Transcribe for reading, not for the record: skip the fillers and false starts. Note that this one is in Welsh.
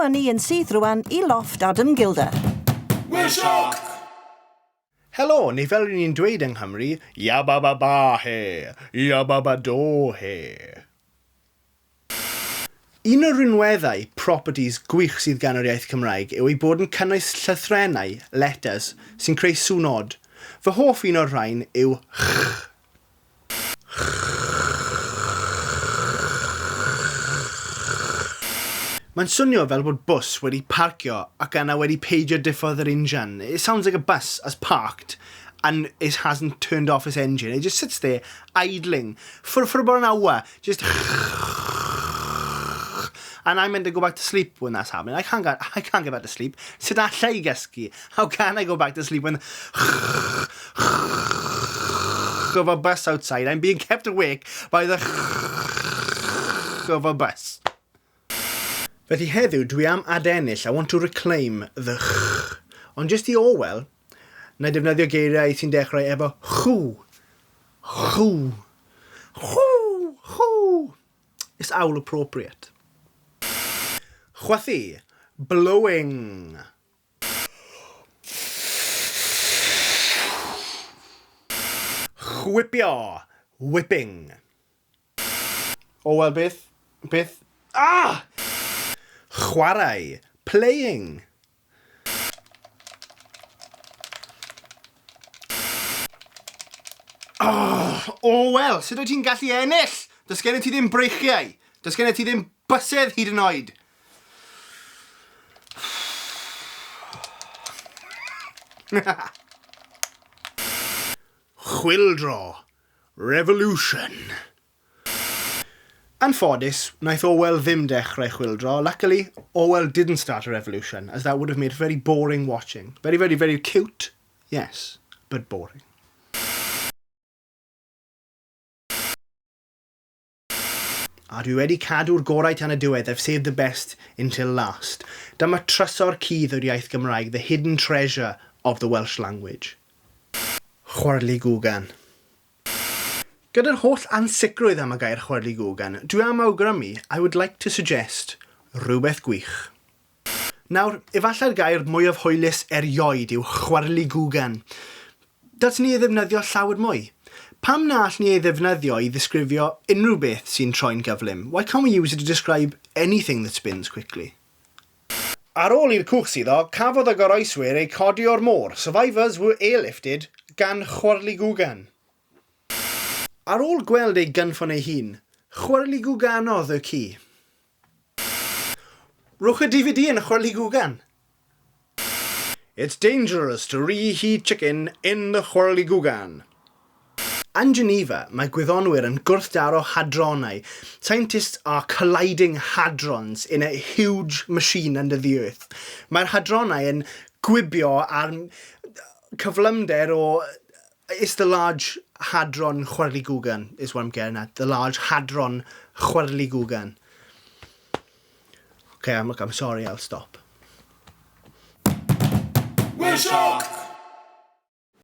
Croeso â ni yn syth rwan I lofft Adam Gilder. We're shocked! Helo, neu fel rydyn ni'n dweud yng Nghymru, yababa he, yababa do he. Un o'r rhinweddau properties gwych sydd gan yr iaith Cymraeg yw ei bod yn cynnwys llythrennau, letters, sy'n creu swnod. Fy hoff un o'r rhain yw ch. Mae'n swnio fel bod bws wedi parcio ac yna wedi peidio diffodd yr injan. It sounds like a bus has parked and it hasn't turned off its engine. It just sits there idling for about an hour. Just and I'm meant to go back to sleep when that's happening. I can't get back to sleep. Sut allai I gysgu? How can I go back to sleep when of a bus outside? I'm being kept awake by the of a bus. Felly heddiw dwi am adennill, I want to reclaim the ch. Ond just I Orwell, na defnyddio geiriau sy'n dechrau efo chw. Chw. Chw. Chw. It's owl appropriate. Chwythu. Blowing. Chwipio. Whipping. Orwell beth? Beth? Ah! Chwarae, playing. Wel, sut wyt ti'n gallu ennill? Does gen I ti ddim breichiau. Does gen I ti ddim bysedd hyd yn oed. Chwyldro, revolution. Anffodus, wnaeth Orwell ddim dechrau chwyldro. Luckily, Orwell didn't start a revolution, as that would have made very boring watching. Very, very, very cute, yes, but boring. A dwi wedi cadw'r gorau tan y diwedd. I've saved the best until last. Dyma trysor cudd o'r iaith Gymraeg, the hidden treasure of the Welsh language. Chwarli gwgan. Gyda'r holl ansicrwydd am y gair chwarli gwgan, dwi am awgrymu, I would like to suggest rhywbeth gwych. Nawr, efallai'r gair mwyaf hwylus erioed yw chwarli gwgan. Dylswn ni ei ddefnyddio llawer mwy. Pam na all ni ei ddefnyddio I ddisgrifio unrhyw beth sy'n troi'n gyflym? Why can't we use it to describe anything that spins quickly? Ar ôl i'r cwch iddo, cafodd y goroeswyr ei codi o'r môr. Survivors were airlifted gan chwarli gwgan. Ar ôl gweld ei gynffon ei hun, chwarli gwganodd y ci. Rwch y DVD yn y chwarli gwgan. It's dangerous to reheat chicken in the chwarli gwgan. Yn Geneva, mae gwyddonwyr yn gwrthdaro hadronau. Scientists are colliding hadrons in a huge machine under the earth. Mae'r hadronau yn gwibio ar cyflymder o... It's the large hadron chwarli gwgan is what I'm getting at. The large hadron chwarli gwgan. Okay, I'm sorry, I'll stop. We're shocked!